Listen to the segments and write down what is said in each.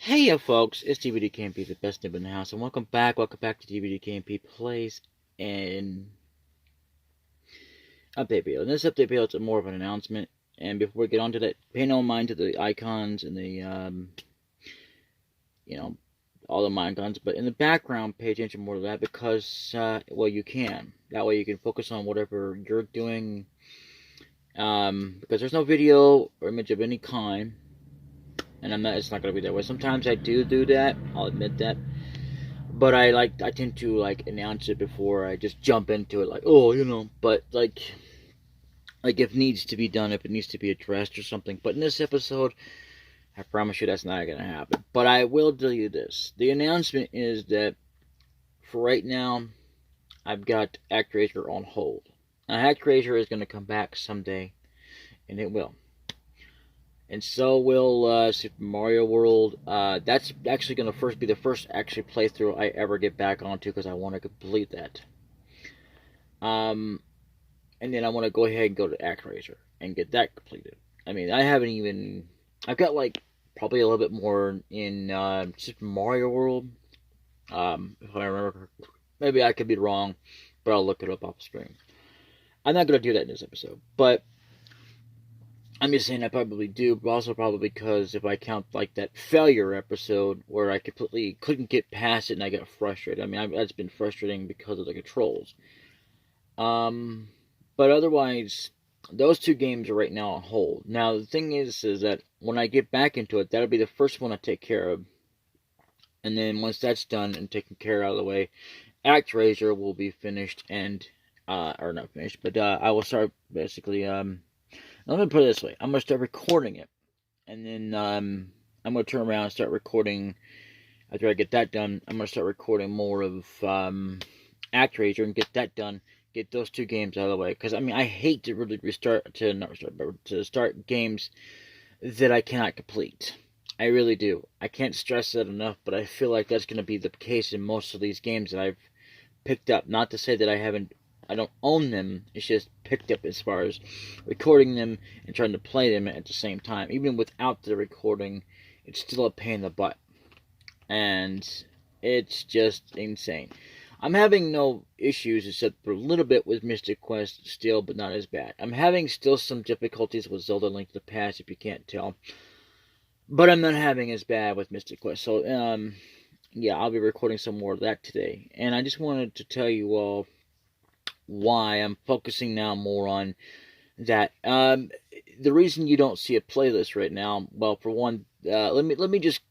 Hey, folks, it's DbdKmp, the best nib in the house, and welcome back to DbdKmp Plays and Update video. In this update video, it's more of an announcement, and before we get on to that, pay no mind to the icons and the, all the icons, but in the background, pay attention more to that because, well, you can. That way you can focus on whatever you're doing, because there's no video or image of any kind. And it's not gonna be that way. Sometimes I do that. I'll admit that. But I tend to announce it before I just jump into it. But if it needs to be done, if it needs to be addressed or something. But in this episode, I promise you that's not gonna happen. But I will tell you this: the announcement is that for right now, I've got ActRaiser on hold. Now, ActRaiser is gonna come back someday, and it will. And so will Super Mario World. That's actually going to be the first actually playthrough I ever get back onto because I want to complete that. And then I want to go ahead and go to ActRaiser and get that completed. I mean, I've got probably a little bit more in Super Mario World. If I remember, maybe I could be wrong, but I'll look it up off the screen. I'm not going to do that in this episode, but I'm just saying I probably do, but also probably because if I count that failure episode where I completely couldn't get past it and I got frustrated. I mean, that's been frustrating because of the controls. But otherwise, those two games are right now on hold. Now, the thing is that when I get back into it, that'll be the first one I take care of. And then once that's done and taken care of out of the way, ActRaiser will be finished and, or not finished, but I will start basically, let me put it this way. I'm going to start recording it. And then I'm going to turn around and start recording. After I get that done, I'm going to start recording more of ActRaiser and get that done. Get those two games out of the way. Because, I mean, I hate to really to start games that I cannot complete. I really do. I can't stress that enough, but I feel like that's going to be the case in most of these games that I've picked up. Not to say that I don't own them. It's just picked up as far as recording them and trying to play them at the same time. Even without the recording, it's still a pain in the butt. And it's just insane. I'm having no issues except for a little bit with Mystic Quest still, but not as bad. I'm having still some difficulties with Zelda Link to the Past, if you can't tell. But I'm not having as bad with Mystic Quest. So, yeah, I'll be recording some more of that today. And I just wanted to tell you all why I'm focusing now more on that. The reason you don't see a playlist right now, well, for one, let me just,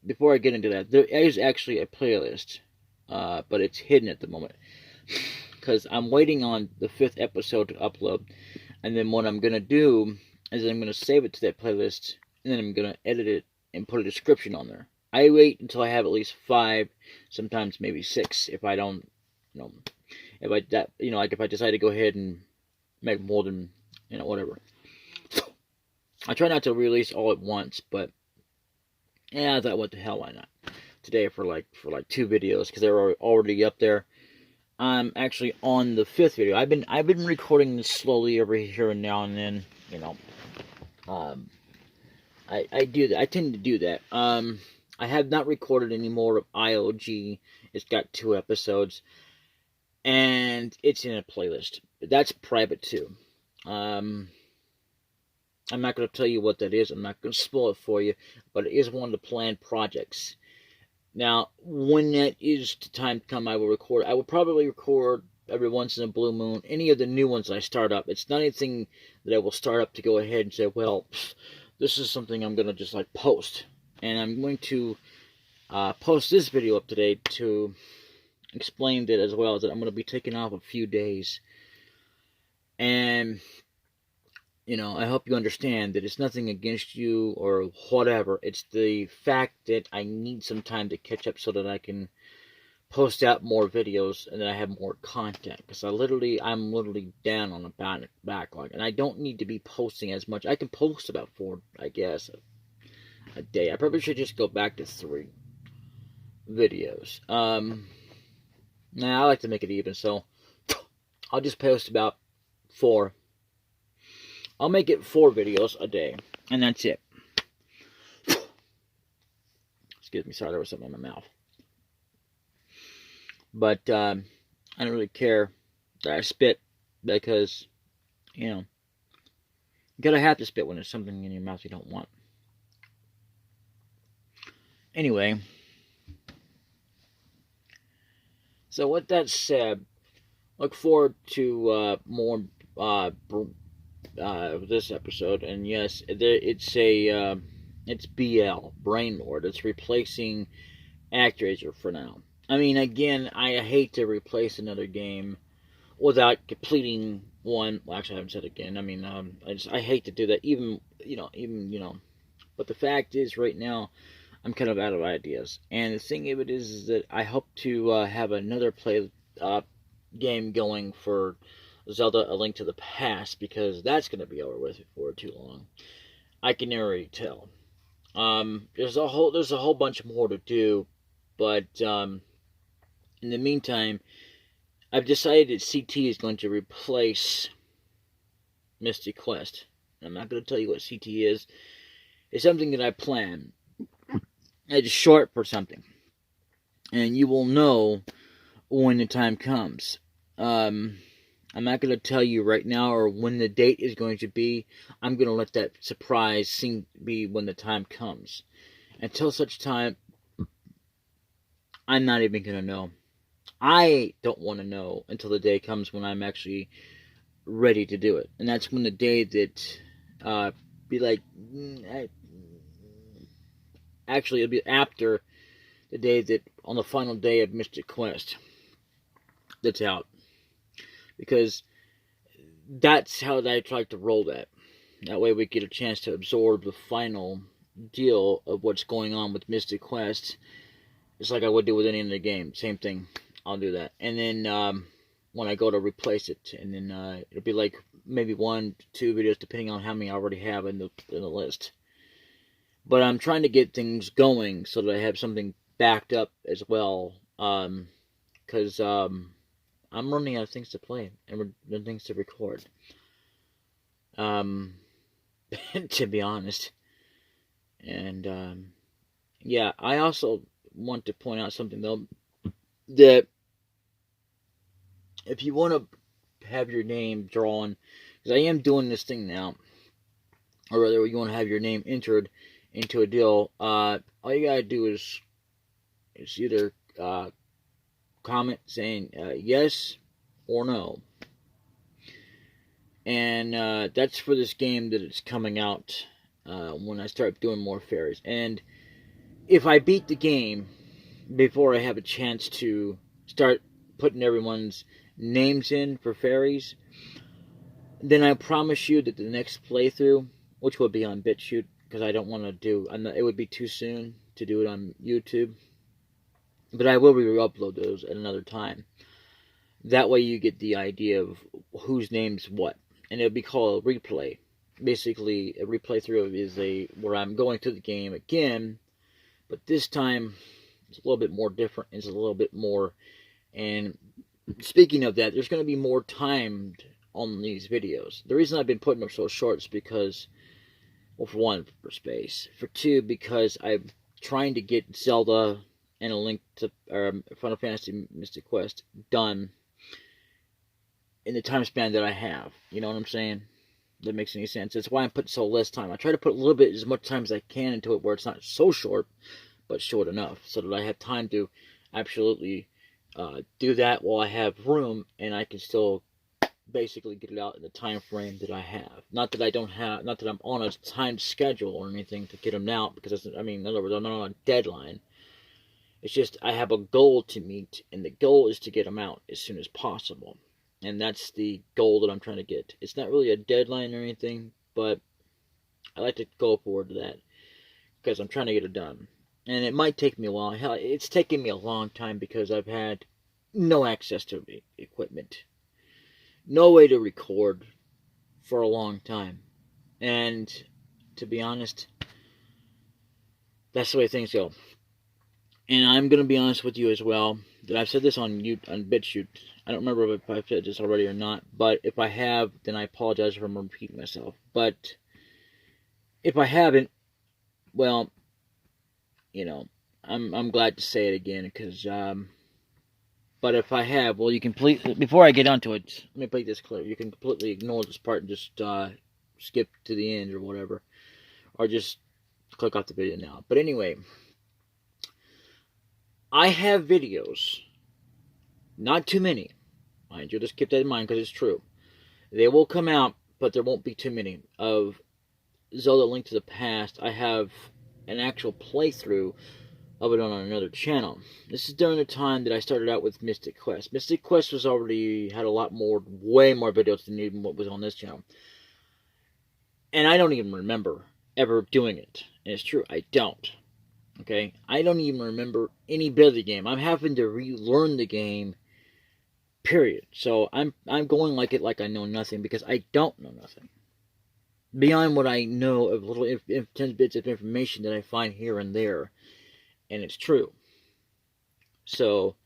before I get into that, there is actually a playlist, but it's hidden at the moment because I'm waiting on the 5th episode to upload, and then what I'm gonna do is I'm gonna save it to that playlist, and then I'm gonna edit it and put a description on there. I wait until I have at least 5, sometimes maybe 6, if I don't, if I decide to go ahead and make more than, whatever. I try not to release all at once, but yeah, I thought, what the hell, why not? Today for 2 videos because they're already up there. I'm actually on the 5th video. I've been recording this slowly every here and now and then. I do that. I tend to do that. I have not recorded any more of IOG. It's got 2 episodes. And it's in a playlist. That's private too. I'm not going to tell you what that is. I'm not going to spoil it for you. But it is one of the planned projects. Now, when that is the time to come, I will record. I will probably record every once in a blue moon. Any of the new ones I start up. It's not anything that I will start up to go ahead and say, well, this is something I'm going to just post. And I'm going to post this video up today to explained it as well, that I'm going to be taking off a few days. And, I hope you understand that it's nothing against you or whatever. It's the fact that I need some time to catch up so that I can post out more videos and that I have more content. Because I'm literally down on a backlog. And I don't need to be posting as much. I can post about 4, I guess, a day. I probably should just go back to 3 videos. Now, I like to make it even, so I'll just post about 4. I'll make it 4 videos a day, and that's it. Excuse me, sorry, there was something in my mouth. But I don't really care that I spit because, you know, you gotta have to spit when there's something in your mouth you don't want. Anyway, so with that said, look forward to more this episode. And yes, it's BL Brain Lord. It's replacing Actraiser for now. I mean, again, I hate to replace another game without completing one. Well, actually, I haven't said it again. I mean, I hate to do that. Even. But the fact is, right now, I'm kind of out of ideas. And the thing of it is that I hope to have another game going for Zelda: A Link to the Past, because that's going to be over with before too long. I can already tell. There's a whole bunch more to do, but in the meantime, I've decided that CT is going to replace Mystic Quest. I'm not going to tell you what CT is. It's something that I plan. It's short for something, and you will know when the time comes. I'm not going to tell you right now or when the date is going to be. I'm going to let that surprise be when the time comes. Until such time, I'm not even going to know. I don't want to know until the day comes when I'm actually ready to do it. And that's when the day that, be like, actually, it'll be after the day that, on the final day of Mystic Quest, that's out. Because that's how I try to roll that. That way we get a chance to absorb the final deal of what's going on with Mystic Quest. Just like I would do with any other game. Same thing. I'll do that. And then when I go to replace it, and then it'll be like maybe 1 to 2 videos, depending on how many I already have in the list. But I'm trying to get things going so that I have something backed up as well. Because I'm running out of things to play and things to record. To be honest. And yeah, I also want to point out something though, that if you want to have your name drawn, because I am doing this thing now, or rather you want to have your name entered into a deal, all you gotta do is either comment saying yes or no. And that's for this game that it's coming out when I start doing more fairies. And if I beat the game before I have a chance to start putting everyone's names in for fairies, then I promise you that the next playthrough, which will be on BitChute, because I don't want to do, it would be too soon to do it on YouTube, but I will re-upload those at another time. That way you get the idea of whose name's what, and it'll be called a replay. Basically, a replay through is where I'm going through the game again, but this time it's a little bit more different. It's a little bit more, and speaking of that, there's going to be more timed on these videos. The reason I've been putting them so short is because, well, for one, for space. For two, because I'm trying to get Zelda and A Link to Final Fantasy Mystic Quest done in the time span that I have. You know what I'm saying? That makes any sense. That's why I'm putting so less time. I try to put a little bit, as much time as I can into it, where it's not so short, but short enough, so that I have time to absolutely do that while I have room, and I can still basically get it out in the time frame that I have. Not that I'm on a timed schedule or anything to get them out, because in other words, I'm not on a deadline. It's just I have a goal to meet, and the goal is to get them out as soon as possible. And that's the goal that I'm trying to get. It's not really a deadline or anything, but I like to go forward to that, because I'm trying to get it done. And it might take me a while. Hell, it's taken me a long time, because I've had no access to equipment. No way to record for a long time. And to be honest, that's the way things go. And I'm going to be honest with you as well, that I've said this on BitChute. I don't remember if I've said this already or not, but if I have, then I apologize for repeating myself. But if I haven't, well, I'm glad to say it again, because but if I have, well, you completely, before I get onto it, let me make this clear. You can completely ignore this part and just skip to the end or whatever, or just click off the video now. But anyway, I have videos, not too many, mind you. Just keep that in mind, because it's true. They will come out, but there won't be too many of Zelda: Link to the Past. I have an actual playthrough of it on another channel. This is during the time that I started out with Mystic Quest. Mystic Quest was already had a lot more, way more videos than even what was on this channel. And I don't even remember ever doing it. And it's true, I don't. Okay? I don't even remember any bit of the game. I'm having to relearn the game, period. So I'm going like it like I know nothing, because I don't know nothing. Beyond what I know of little 10 bits of information that I find here and there. And it's true. So,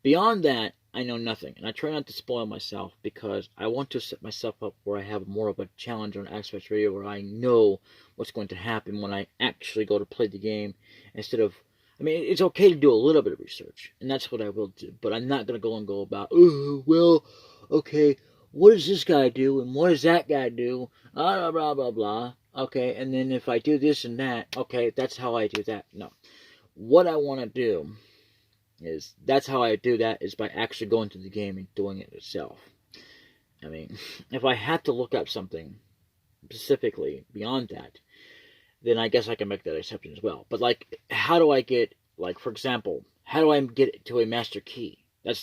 beyond that, I know nothing. And I try not to spoil myself, because I want to set myself up where I have more of a challenge on Aspect Radio, where I know what's going to happen when I actually go to play the game, instead of, I mean, it's okay to do a little bit of research, and that's what I will do, but I'm not going to go about, oh, well, okay, what does this guy do, and what does that guy do, blah, blah, blah, blah, okay, and then if I do this and that, okay, that's how I do that. No. What I want to do is, that's how I do that, is by actually going to the game and doing it itself. I mean, if I have to look up something specifically beyond that, then I guess I can make that exception as well. But, like, how do I get, like, for example, how do I get to a master key? That's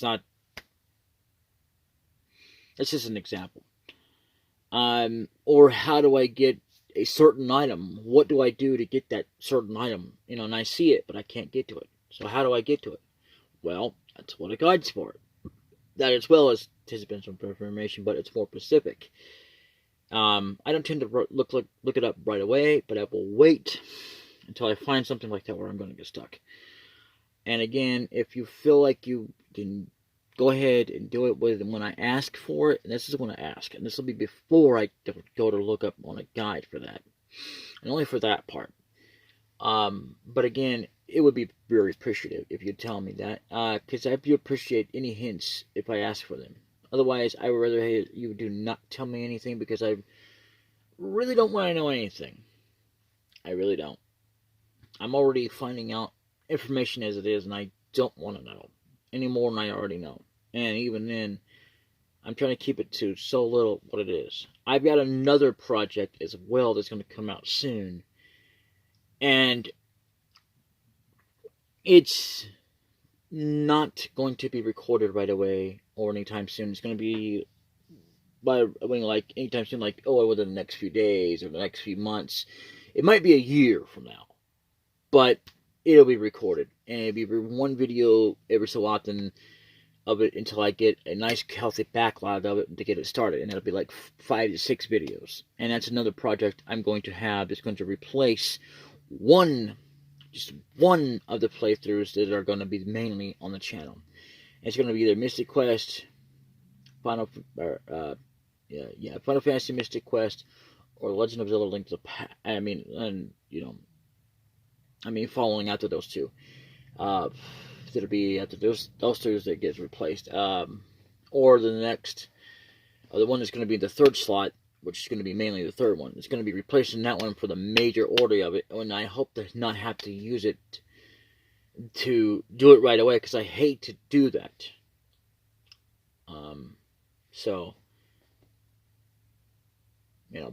just an example. Or how do I get a certain item? What do I do to get that certain item? You know, and I see it, but I can't get to it. So how do I get to it? Well, that's what a guide's for. That, as well as participants some information, but it's more specific. I don't tend to look it up right away, but I will wait until I find something like that where I'm going to get stuck. And again, if you feel like you can, go ahead and do it when I ask for it. And this is when I ask. And this will be before I go to look up on a guide for that. And only for that part. But again, it would be very appreciative if you tell me that. Because I do appreciate any hints if I ask for them. Otherwise, I would rather you do not tell me anything, because I really don't want to know anything. I really don't. I'm already finding out information as it is, and I don't want to know any more than I already know. And even then, I'm trying to keep it to so little what it is. I've got another project as well that's going to come out soon. And it's not going to be recorded right away or anytime soon. It's going to be like anytime soon, like, oh, within the next few days or the next few months. It might be a year from now, but it'll be recorded, and it'll be one video every so often of it until I get a nice healthy backlog of it to get it started, and it'll be like 5 to 6 videos. And that's another project I'm going to have that's going to replace just one of the playthroughs that are going to be mainly on the channel. It's going to be either Mystic Quest, Final Fantasy Mystic Quest, or Legend of Zelda: Link to the Past. Following after those two. That'll be after those two that gets replaced. Or the next, the one that's going to be the third slot, which is going to be mainly the third one. It's going to be replacing that one for the major order of it, and I hope to not have to use it to do it right away, because I hate to do that.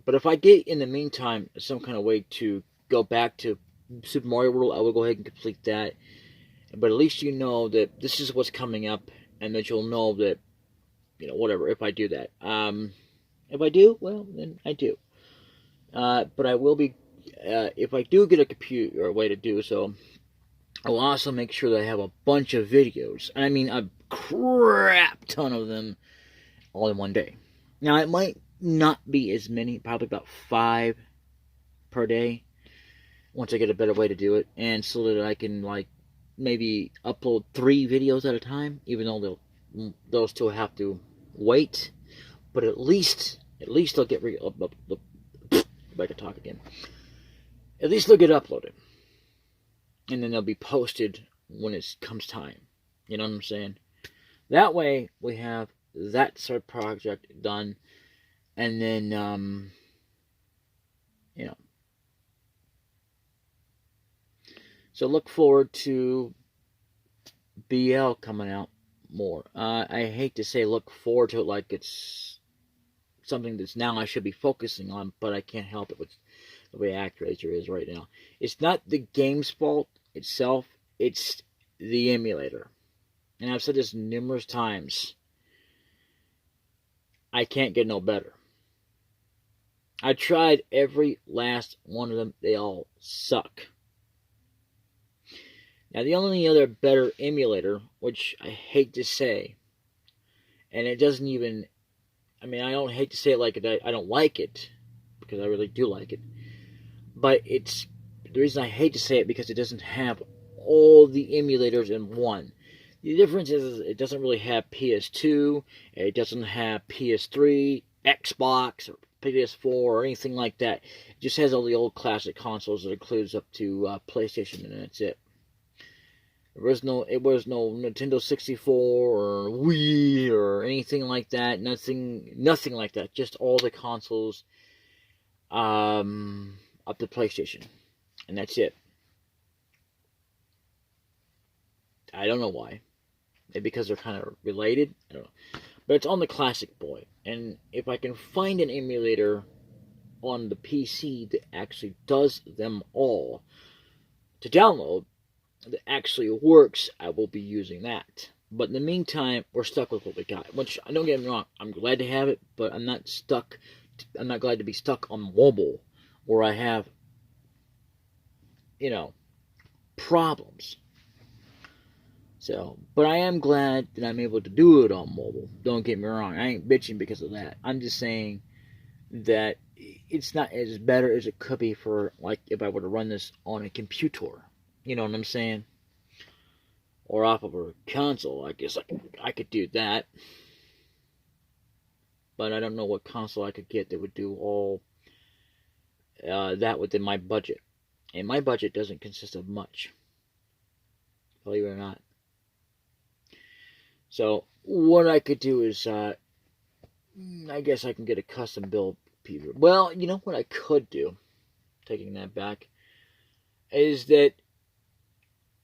But if I get, in the meantime, some kind of way to go back to Super Mario World, I will go ahead and complete that. But at least you know that this is what's coming up, and that you'll know that, whatever, if I do that. If I do, well, then I do. But I will be, if I do get a computer or a way to do so, I'll also make sure that I have a bunch of videos. I mean, a crap ton of them all in one day. Now, it might not be as many, probably about 5 per day, once I get a better way to do it, and so that I can, maybe upload 3 videos at a time, even though those two have to wait. But at least they'll get if I can talk again. At least they'll get uploaded. and then they'll be posted when it comes time. You know what I'm saying? That way, we have that sort of project done, and then, you know. So look forward to BL coming out more. I hate to say look forward to it like it's something that's now I should be focusing on, but I can't help it with the way ActRaiser is right now. It's not the game's fault itself, it's the emulator. And I've said this numerous times. I can't get no better. I tried every last one of them. They all suck. Now, the only other better emulator, which I hate to say, and it doesn't even, I mean, I don't hate to say it like it, I don't like it, because I really do like it, but it's, the reason I hate to say it, because it doesn't have all the emulators in one. The difference is it doesn't really have PS2, it doesn't have PS3, Xbox, or PS4, or anything like that. It just has all the old classic consoles that includes up to PlayStation, and that's it. It was no Nintendo 64 or Wii or anything like that. Nothing like that. Just all the consoles up to PlayStation, and that's it. I don't know why. Maybe because they're kind of related. I don't know. But it's on the Classic Boy, and if I can find an emulator on the PC that actually does them all to download, that actually works, I will be using that. But in the meantime, we're stuck with what we got. Which, don't get me wrong, I'm glad to have it, but I'm not stuck. I'm not glad to be stuck on mobile, where I have, problems. So, but I am glad that I'm able to do it on mobile. Don't get me wrong, I ain't bitching because of that. I'm just saying that it's not as better as it could be for, like, if I were to run this on a computer. You know what I'm saying? Or off of a console. I guess I could do that. But I don't know what console I could get that would do all that within my budget. And my budget doesn't consist of much. Believe it or not. So, what I could do is, I guess I can get a custom build PC. Well, you know what I could do, taking that back, is that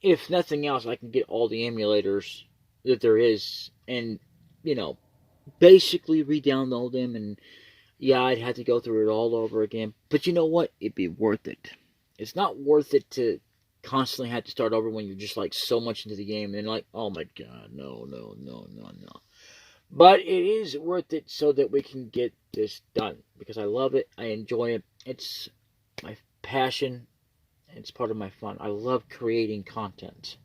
if nothing else, I can get all the emulators that there is and, basically re-download them. And yeah, I'd have to go through it all over again. But you know what? It'd be worth it. It's not worth it to constantly have to start over when you're just like so much into the game and like, oh my god, no. But it is worth it so that we can get this done, because I love it, I enjoy it, it's my passion, it's part of my fun. I love creating content,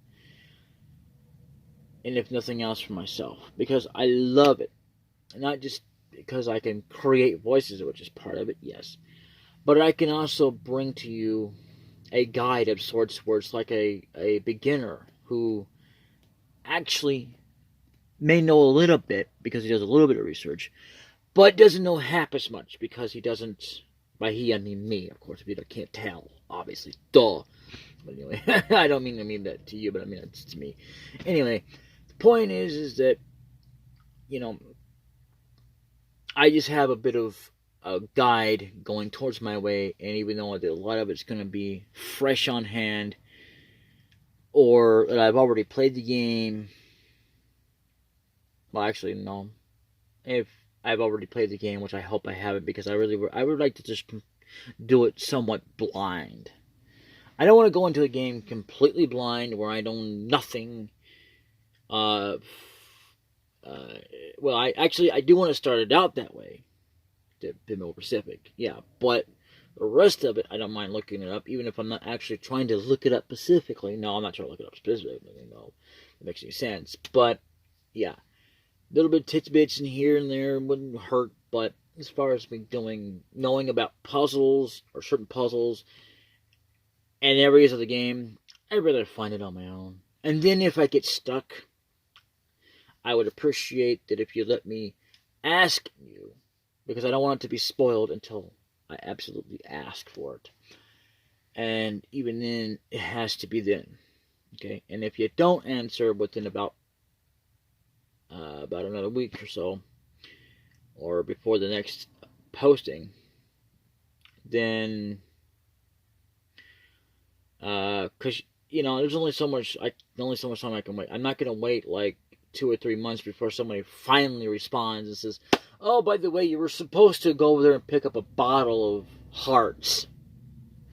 and if nothing else, for myself, because I love it, not just because I can create voices, which is part of it, yes, but I can also bring to you a guide of sorts where it's like a beginner who actually may know a little bit because he does a little bit of research, but doesn't know half as much because he doesn't. By he, I mean me, of course. If you can't tell, obviously, duh. But anyway, I don't mean that to you, but I mean it to me. Anyway, the point is that I just have a bit of a guide going towards my way, and even though a lot of it's going to be fresh on hand, or that I've already played the game. Well, actually, no. If I've already played the game, which I hope I haven't, because I would like to just do it somewhat blind. I don't want to go into a game completely blind where I know nothing. Well, I do want to start it out that way, to be more specific. Yeah, but the rest of it, I don't mind looking it up, even if I'm not actually trying to look it up specifically. No, I'm not trying to look it up specifically. No, it makes any sense. But yeah. Little bit of tidbits in here and there wouldn't hurt, but as far as me knowing about puzzles or certain puzzles and areas of the game, I'd rather find it on my own. And then if I get stuck, I would appreciate that if you let me ask you, because I don't want it to be spoiled until I absolutely ask for it. And even then, it has to be then. Okay, and if you don't answer within about another week or so, or before the next posting, then because there's only so much time I can wait. I'm not gonna wait like 2 or 3 months before somebody finally responds and says, "Oh, by the way, you were supposed to go over there and pick up a bottle of hearts."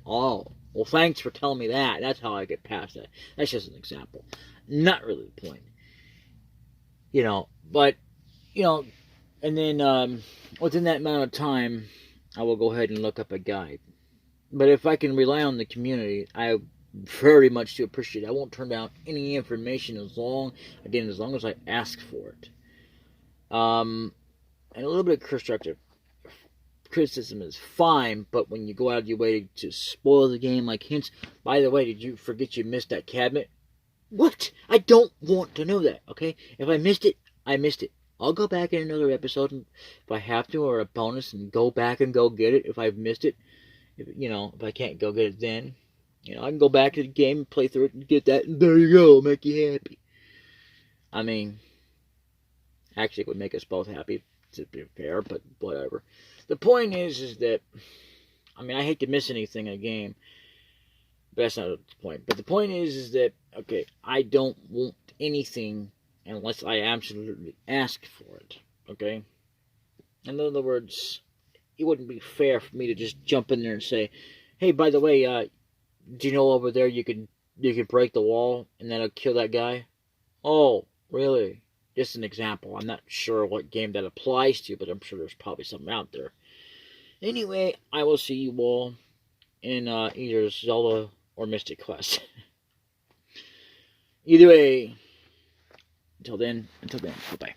Oh, well, thanks for telling me that. That's how I get past that. That's just an example. Not really the point. But, and then within that amount of time, I will go ahead and look up a guide. But if I can rely on the community, I very much do appreciate it. I won't turn down any information as long as I ask for it. And a little bit of constructive criticism is fine, but when you go out of your way to spoil the game, like hints, by the way, did you forget you missed that cabinet? What? I don't want to know that, okay? If I missed it, I missed it. I'll go back in another episode if I have to, or a bonus, and go back and go get it if I've missed it. If I can't go get it then, I can go back to the game and play through it and get that, and there you go, I'll make you happy. I mean, actually, it would make us both happy, to be fair, but whatever. The point is that, I hate to miss anything in a game, but that's not the point. But the point is that, okay, I don't want anything unless I absolutely ask for it, okay? In other words, it wouldn't be fair for me to just jump in there and say, hey, by the way, do you know over there you can break the wall and that'll kill that guy? Oh, really? Just an example. I'm not sure what game that applies to, but I'm sure there's probably something out there. Anyway, I will see you all in either Zelda or Mystic Quest. Either way, until then, bye-bye.